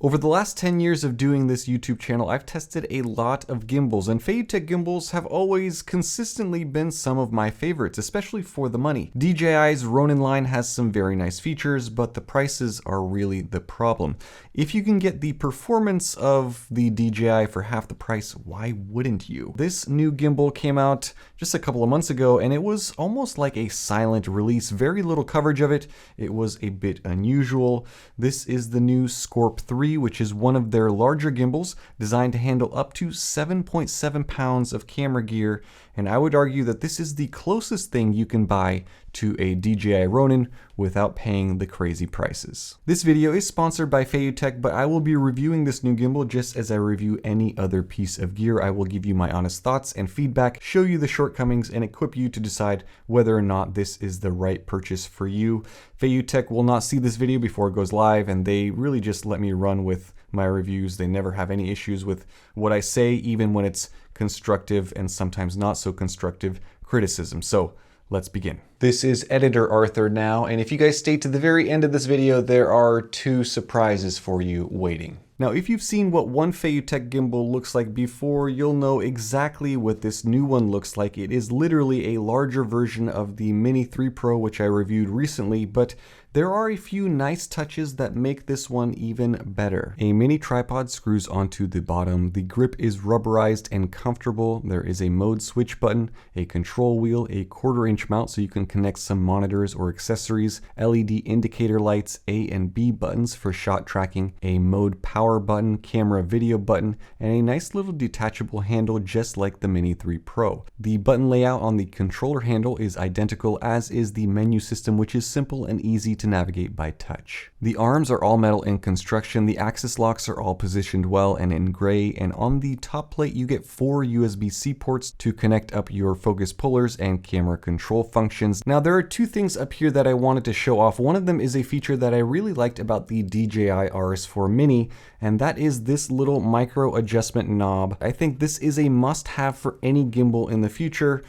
Over the last 10 years of doing this YouTube channel, I've tested a lot of gimbals, and Feiyutech gimbals have always consistently been some of my favorites, especially for the money. DJI's Ronin line has some very nice features, but the prices are really the problem. If you can get the performance of the DJI for half the price, why wouldn't you? This new gimbal came out just a couple of months ago, and it was almost like a silent release. Very little coverage of it. It was a bit unusual. This is the new Scorp 3, which is one of their larger gimbals designed to handle up to 7.7 pounds of camera gear, and I would argue that this is the closest thing you can buy to a DJI Ronin without paying the crazy prices. This video is sponsored by Feiyutech, but I will be reviewing this new gimbal just as I review any other piece of gear. I will give you my honest thoughts and feedback, show you the shortcomings, and equip you to decide whether or not this is the right purchase for you. Feiyutech will not see this video before it goes live, and they really just let me run with my reviews. They never have any issues with what I say, even when it's constructive and sometimes not so constructive criticism. So let's begin. This is Editor Arthur now, and if you guys stay to the very end of this video, there are two surprises for you waiting. Now, if you've seen what one Feiyutech gimbal looks like before, you'll know exactly what this new one looks like. It is literally a larger version of the Mini 3 Pro, which I reviewed recently, but there are a few nice touches that make this one even better. A mini tripod screws onto the bottom. The grip is rubberized and comfortable. There is a mode switch button, a control wheel, a 1/4-inch mount so you can connect some monitors or accessories, LED indicator lights, A and B buttons for shot tracking, a mode power button, camera video button, and a nice little detachable handle just like the Mini 3 Pro. The button layout on the controller handle is identical, as is the menu system, which is simple and easy to navigate by touch. The arms are all metal in construction, the axis locks are all positioned well and in gray, and on the top plate you get 4 USB-C ports to connect up your focus pullers and camera control functions. Now there are two things up here that I wanted to show off. One of them is a feature that I really liked about the DJI RS4 Mini, and that is this little micro adjustment knob. I think this is a must-have for any gimbal in the future.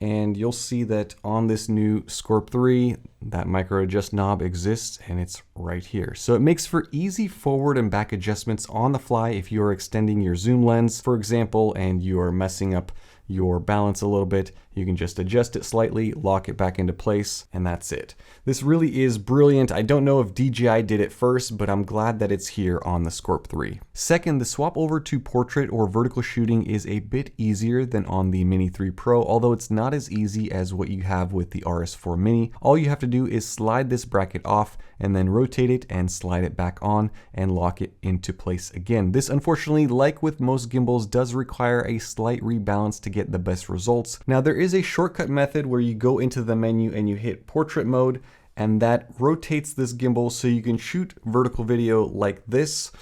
And you'll see that on this new Scorp 3, that micro adjust knob exists, and it's right here. So it makes for easy forward and back adjustments on the fly if you're extending your zoom lens, for example, and you are messing up your balance a little bit. You can just adjust it slightly, lock it back into place, and that's it. This really is brilliant. I don't know if DJI did it first, but I'm glad that it's here on the Scorp 3. Second, the swap over to portrait or vertical shooting is a bit easier than on the Mini 3 Pro, although it's not as easy as what you have with the RS4 Mini. All you have to do is slide this bracket off and then rotate it and slide it back on and lock it into place again. This, unfortunately, like with most gimbals, does require a slight rebalance to get the best results. Now, there is a shortcut method where you go into the menu and you hit portrait mode, and that rotates this gimbal so you can shoot vertical video like this.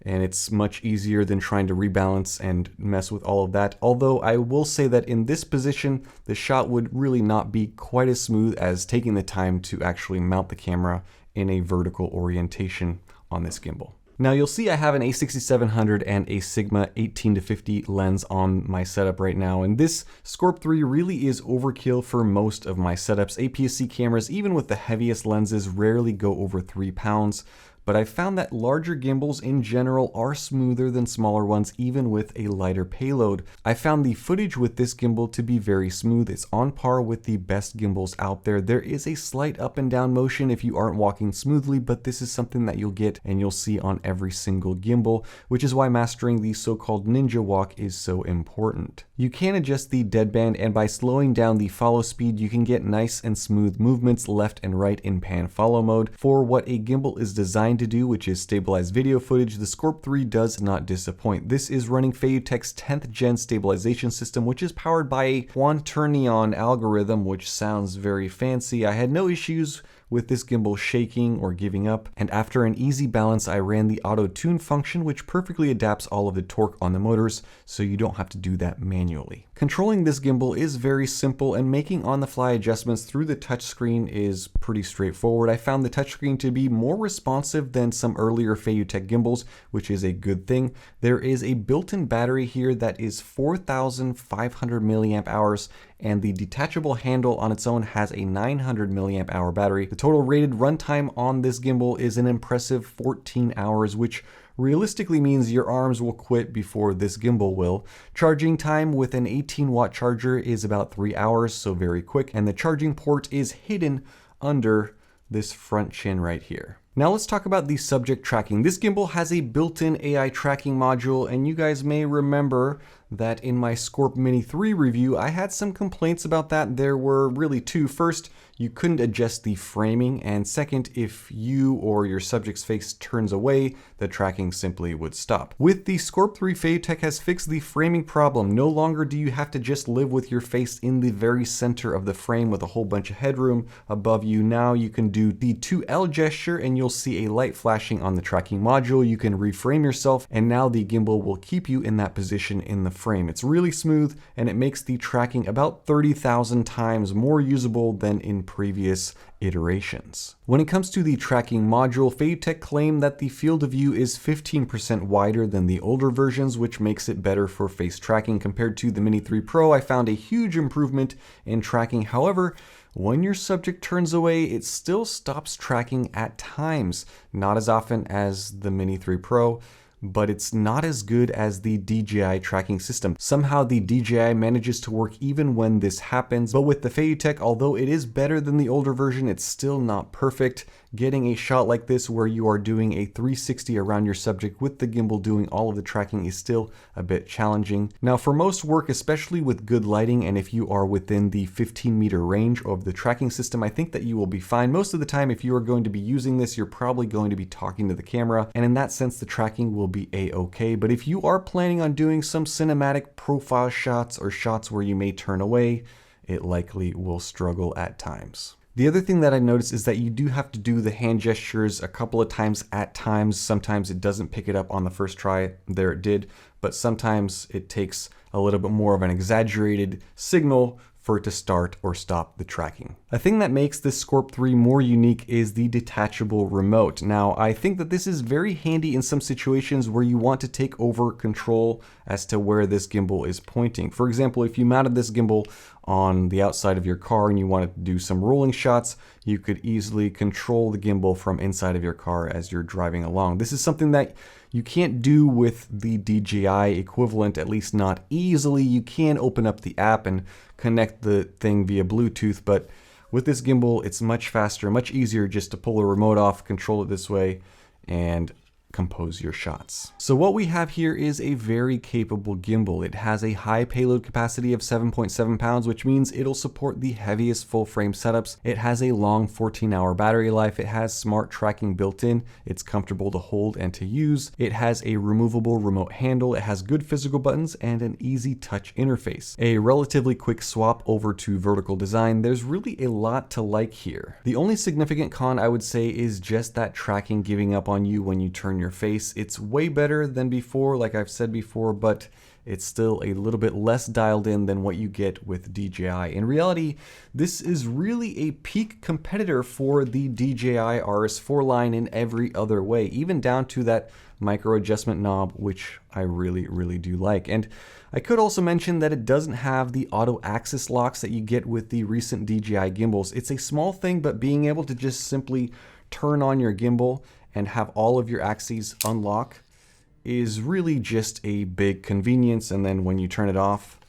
And it's much easier than trying to rebalance and mess with all of that. Although I will say that in this position, the shot would really not be quite as smooth as taking the time to actually mount the camera in a vertical orientation on this gimbal. Now you'll see I have an A6700 and a Sigma 18-50 lens on my setup right now, and this Scorp 3 really is overkill for most of my setups. APS-C cameras, even with the heaviest lenses, rarely go over 3 pounds. But I've found that larger gimbals in general are smoother than smaller ones, even with a lighter payload. I found the footage with this gimbal to be very smooth. It's on par with the best gimbals out there. There is a slight up and down motion if you aren't walking smoothly, but this is something that you'll get and you'll see on every single gimbal, which is why mastering the so-called ninja walk is so important. You can adjust the deadband, and by slowing down the follow speed, you can get nice and smooth movements left and right in pan follow mode. For what a gimbal is designed to do, which is stabilize video footage, the Scorp 3 does not disappoint. This is running Feiyutech's 10th gen stabilization system, which is powered by a quaternion algorithm, which sounds very fancy. I had no issues with this gimbal shaking or giving up, and after an easy balance I ran the auto tune function, which perfectly adapts all of the torque on the motors so you don't have to do that manually. Controlling this gimbal is very simple, and making on-the-fly adjustments through the touchscreen is pretty straightforward. I found the touchscreen to be more responsive than some earlier Feiyutech gimbals, which is a good thing. There is a built-in battery here that is 4,500 milliamp hours, and the detachable handle on its own has a 900 milliamp hour battery. The total rated runtime on this gimbal is an impressive 14 hours, which realistically means your arms will quit before this gimbal will. Charging time with an 18-watt charger is about 3 hours, so very quick, and the charging port is hidden under this front chin right here. Now let's talk about the subject tracking. This gimbal has a built-in AI tracking module, and you guys may remember that in my Scorp Mini 3 review, I had some complaints about that. There were really two. First, you couldn't adjust the framing, and second, if you or your subject's face turns away, the tracking simply would stop. With the Scorp 3, Feiyutech has fixed the framing problem. No longer do you have to just live with your face in the very center of the frame with a whole bunch of headroom above you. Now you can do the 2L gesture and you'll see a light flashing on the tracking module. You can reframe yourself, and now the gimbal will keep you in that position in the frame. It's really smooth, and it makes the tracking about 30,000 times more usable than in previous iterations. When it comes to the tracking module, Feiyutech claimed that the field of view is 15% wider than the older versions, which makes it better for face tracking. Compared to the Mini 3 Pro, I found a huge improvement in tracking. However, when your subject turns away, it still stops tracking at times. Not as often as the Mini 3 Pro, but it's not as good as the DJI tracking system. Somehow the DJI manages to work even when this happens, but with the Feiyutech, although it is better than the older version, it's still not perfect. Getting a shot like this where you are doing a 360 around your subject with the gimbal doing all of the tracking is still a bit challenging. Now for most work, especially with good lighting, and if you are within the 15-meter range of the tracking system, I think that you will be fine. Most of the time, if you are going to be using this, you're probably going to be talking to the camera, and in that sense, the tracking will be a-okay. But if you are planning on doing some cinematic profile shots or shots where you may turn away, it likely will struggle at times. The other thing that I noticed is that you do have to do the hand gestures a couple of times at times. Sometimes it doesn't pick it up on the first try. There it did. But sometimes it takes a little bit more of an exaggerated signal for it to start or stop the tracking. A thing that makes this Scorp 3 more unique is the detachable remote. Now, I think that this is very handy in some situations where you want to take over control as to where this gimbal is pointing. For example, if you mounted this gimbal on the outside of your car and you wanted to do some rolling shots, you could easily control the gimbal from inside of your car as you're driving along. This is something that you can't do with the DJI equivalent, at least not easily. You can open up the app and connect the thing via Bluetooth, but with this gimbal, it's much faster, much easier just to pull a remote off, control it this way, and compose your shots. So what we have here is a very capable gimbal. It has a high payload capacity of 7.7 pounds, which means it'll support the heaviest full frame setups. It has a long 14-hour battery life. It has smart tracking built in. It's comfortable to hold and to use. It has a removable remote handle. It has good physical buttons and an easy touch interface. A relatively quick swap over to vertical design. There's really a lot to like here. The only significant con I would say is just that tracking giving up on you when you turn your face. It's way better than before, like I've said before, but it's still a little bit less dialed in than what you get with DJI. In reality, this is really a peak competitor for the DJI RS4 line in every other way, even down to that micro adjustment knob, which I really do like. And I could also mention that it doesn't have the auto axis locks that you get with the recent DJI gimbals. It's a small thing, but being able to just simply turn on your gimbal and have all of your axes unlock is really just a big convenience. And then when you turn it off,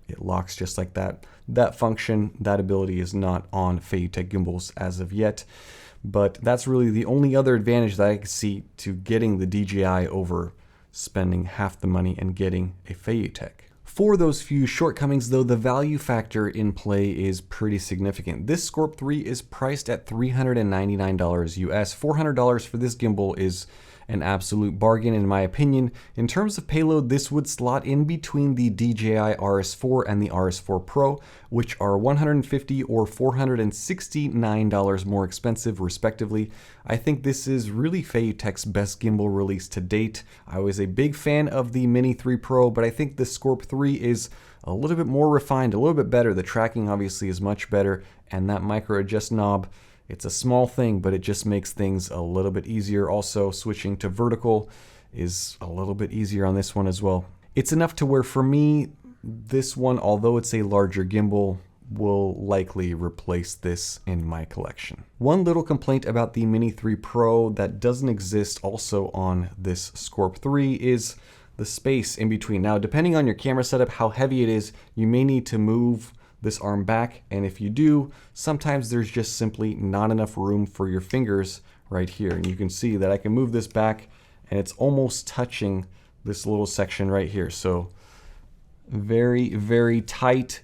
it locks just like that. That function, that ability is not on Feiyutech gimbals as of yet, but that's really the only other advantage that I can see to getting the DJI over spending half the money and getting a Feiyutech. For those few shortcomings though, the value factor in play is pretty significant. This Scorp 3 is priced at $399 US. $400 for this gimbal is an absolute bargain in my opinion. In terms of payload, this would slot in between the DJI RS4 and the RS4 Pro, which are $150 or $469 more expensive respectively. I think this is really Feiyutech's best gimbal release to date. I was a big fan of the Mini 3 Pro, but I think the Scorp 3 is a little bit more refined, a little bit better. The tracking obviously is much better, and that micro adjust knob, it's a small thing, but it just makes things a little bit easier. Also, switching to vertical is a little bit easier on this one as well. It's enough to where for me, this one, although it's a larger gimbal, will likely replace this in my collection. One little complaint about the Mini 3 Pro that doesn't exist also on this Scorp 3 is the space in between. Now, depending on your camera setup, how heavy it is, you may need to move this arm back, and if you do, sometimes there's just simply not enough room for your fingers right here. And you can see that I can move this back and it's almost touching this little section right here. So very, very tight,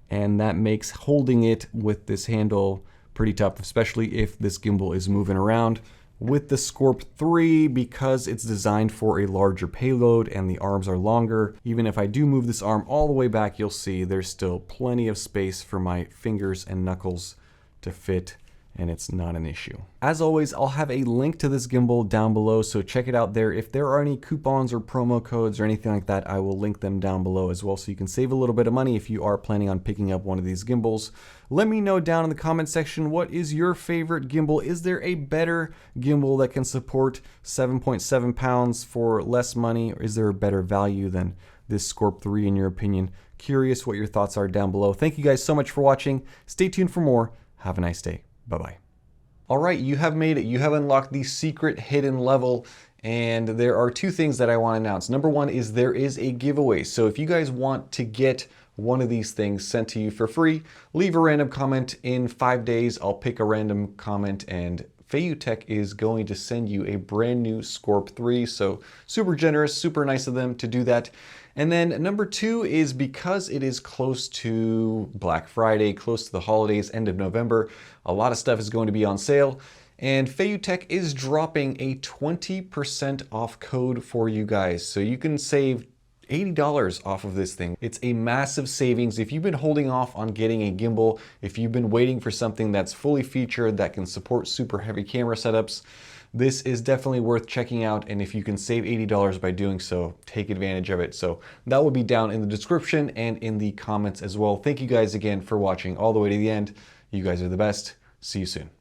and that makes holding it with this handle pretty tough, especially if this gimbal is moving around. With the Scorp 3, because it's designed for a larger payload and the arms are longer, even if I do move this arm all the way back, you'll see there's still plenty of space for my fingers and knuckles to fit, and it's not an issue. As always, I'll have a link to this gimbal down below, so check it out there. If there are any coupons or promo codes or anything like that, I will link them down below as well, so you can save a little bit of money if you are planning on picking up one of these gimbals. Let me know down in the comment section, what is your favorite gimbal? Is there a better gimbal that can support 7.7 pounds for less money, or is there a better value than this Scorp 3 in your opinion? Curious what your thoughts are down below. Thank you guys so much for watching. Stay tuned for more. Have a nice day. Bye-bye. All right, you have made it. You have unlocked the secret hidden level, and there are two things that I want to announce. Number one is there is a giveaway. So if you guys want to get one of these things sent to you for free, leave a random comment. In 5 days, I'll pick a random comment, and Feiyutech is going to send you a brand new Scorp 3. So super generous, super nice of them to do that. And then number two is because it is close to Black Friday, close to the holidays, end of November, a lot of stuff is going to be on sale. And Feiyutech is dropping a 20% off code for you guys. So you can save $80 off of this thing. It's a massive savings. If you've been holding off on getting a gimbal, if you've been waiting for something that's fully featured that can support super heavy camera setups, this is definitely worth checking out, and if you can save $80 by doing so, take advantage of it. So that will be down in the description and in the comments as well. Thank you guys again for watching all the way to the end. You guys are the best. See you soon.